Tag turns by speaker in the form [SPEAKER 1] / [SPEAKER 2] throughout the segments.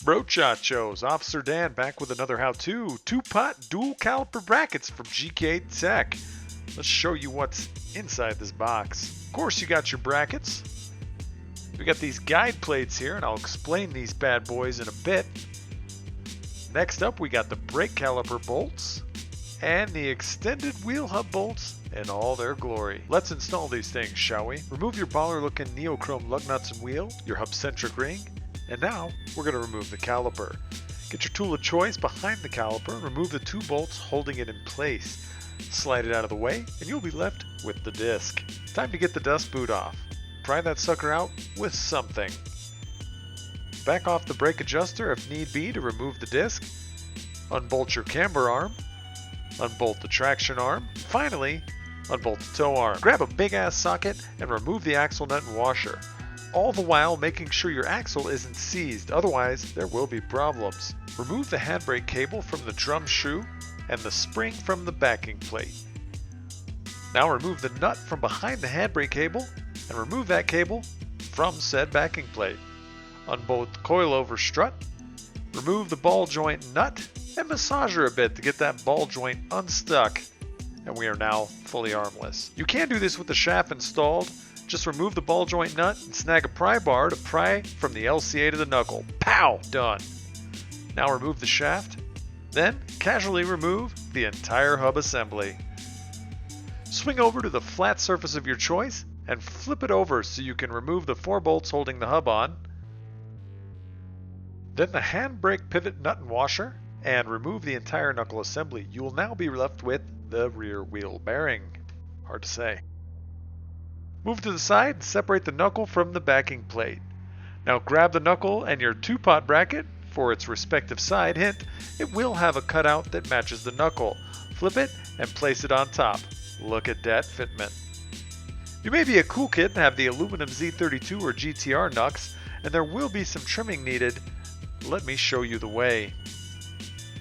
[SPEAKER 1] Brochachos, Officer Dan back with another how-to. Two-pot dual caliper brackets from Gktech. Let's show you what's inside this box. Of course you got your brackets. We got these guide plates here, and I'll explain these bad boys in a bit. Next up we got the brake caliper bolts and the extended wheel hub bolts in all their glory. Let's install these things, shall we? Remove your baller looking neochrome lug nuts and wheel, your hub centric ring, and now we're going to remove the caliper. Get your tool of choice behind the caliper and remove the two bolts holding it in place. Slide it out of the way and you'll be left with the disc. Time to get the dust boot off. Pry that sucker out with something. Back off the brake adjuster if need be to remove the disc. Unbolt your camber arm. Unbolt the traction arm. Finally, unbolt the tow arm. Grab a big ass socket and remove the axle nut and washer. All the while making sure your axle isn't seized, otherwise there will be problems. Remove the handbrake cable from the drum shoe and the spring from the backing plate. Now remove the nut from behind the handbrake cable and remove that cable from said backing plate. Unbolt the coilover strut, remove the ball joint nut, and massage her a bit to get that ball joint unstuck. And we are now fully armless. You can do this with the shaft installed. Just remove the ball joint nut and snag a pry bar to pry from the LCA to the knuckle. Pow! Done. Now remove the shaft. Then casually remove the entire hub assembly. Swing over to the flat surface of your choice and flip it over so you can remove the 4 bolts holding the hub on. Then the handbrake pivot nut and washer, and remove the entire knuckle assembly. You will now be left with the rear wheel bearing. Hard to say. Move to the side and separate the knuckle from the backing plate. Now grab the knuckle and your two-pot bracket for its respective side. Hint, it will have a cutout that matches the knuckle. Flip it and place it on top. Look at that fitment. You may be a cool kid and have the aluminum Z32 or GTR knucks, and there will be some trimming needed. Let me show you the way.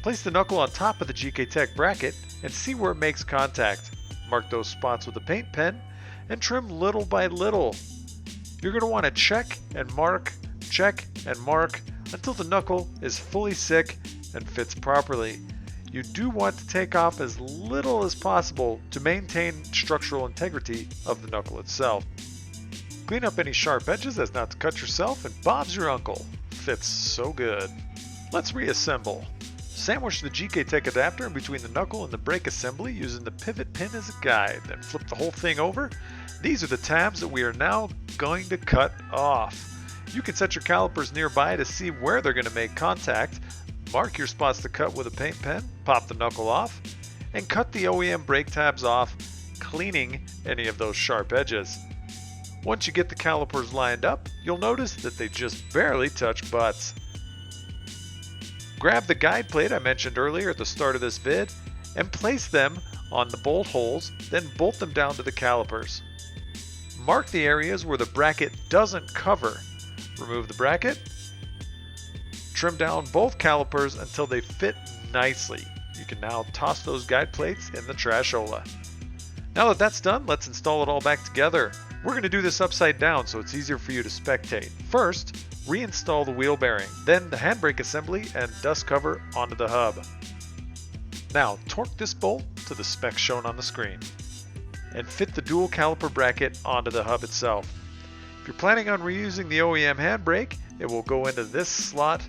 [SPEAKER 1] Place the knuckle on top of the Gktech bracket and see where it makes contact. Mark those spots with a paint pen and trim little by little. You're going to want to check and mark until the knuckle is fully sick and fits properly. You do want to take off as little as possible to maintain structural integrity of the knuckle itself. Clean up any sharp edges as not to cut yourself, and Bob's your uncle. Fits so good. Let's reassemble. Sandwich the Gktech adapter in between the knuckle and the brake assembly using the pivot pin as a guide. Then flip the whole thing over. These are the tabs that we are now going to cut off. You can set your calipers nearby to see where they're going to make contact. Mark your spots to cut with a paint pen, pop the knuckle off, and cut the OEM brake tabs off, cleaning any of those sharp edges. Once you get the calipers lined up, you'll notice that they just barely touch butts. Grab the guide plate I mentioned earlier at the start of this vid and place them on the bolt holes, then bolt them down to the calipers. Mark the areas where the bracket doesn't cover. Remove the bracket. Trim down both calipers until they fit nicely. You can now toss those guide plates in the trashola. Now that that's done, let's install it all back together. We're going to do this upside down so it's easier for you to spectate. First, reinstall the wheel bearing, then the handbrake assembly and dust cover onto the hub. Now torque this bolt to the specs shown on the screen and fit the dual caliper bracket onto the hub itself. If you're planning on reusing the OEM handbrake, it will go into this slot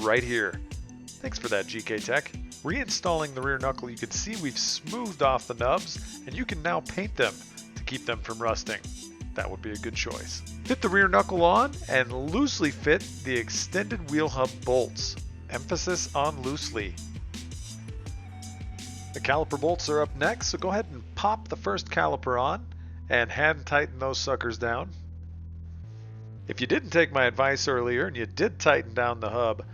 [SPEAKER 1] right here. Thanks for that, Gktech. Reinstalling the rear knuckle, you can see we've smoothed off the nubs and you can now paint them to keep them from rusting. That would be a good choice. Fit the rear knuckle on and loosely fit the extended wheel hub bolts. Emphasis on loosely. The caliper bolts are up next, so go ahead and pop the first caliper on and hand tighten those suckers down. If you didn't take my advice earlier and you did tighten down the hub,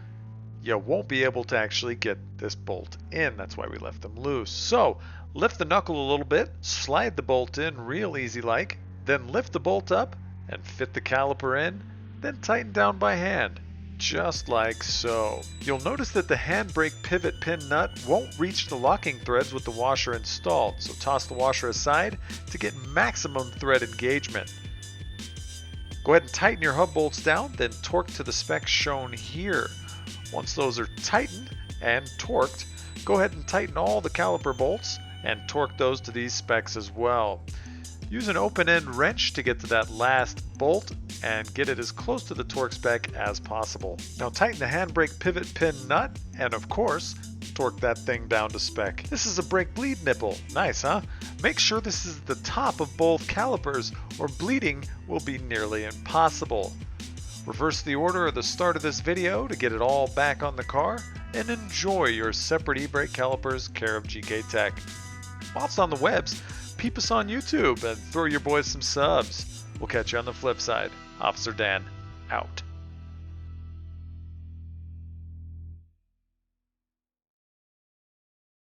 [SPEAKER 1] you won't be able to actually get this bolt in. That's why we left them loose. So lift the knuckle a little bit, slide the bolt in real easy like, then lift the bolt up and fit the caliper in, then tighten down by hand, just like so. You'll notice that the handbrake pivot pin nut won't reach the locking threads with the washer installed, so toss the washer aside to get maximum thread engagement. Go ahead and tighten your hub bolts down, then torque to the specs shown here. Once those are tightened and torqued, go ahead and tighten all the caliper bolts and torque those to these specs as well. Use an open-end wrench to get to that last bolt and get it as close to the torque spec as possible. Now tighten the handbrake pivot pin nut and of course, torque that thing down to spec. This is a brake bleed nipple. Nice, huh? Make sure this is the top of both calipers or bleeding will be nearly impossible. Reverse the order of the start of this video to get it all back on the car and enjoy your separate e-brake calipers care of Gktech. While it's on the webs, peep us on YouTube and throw your boys some subs. We'll catch you on the flip side. Officer Dan.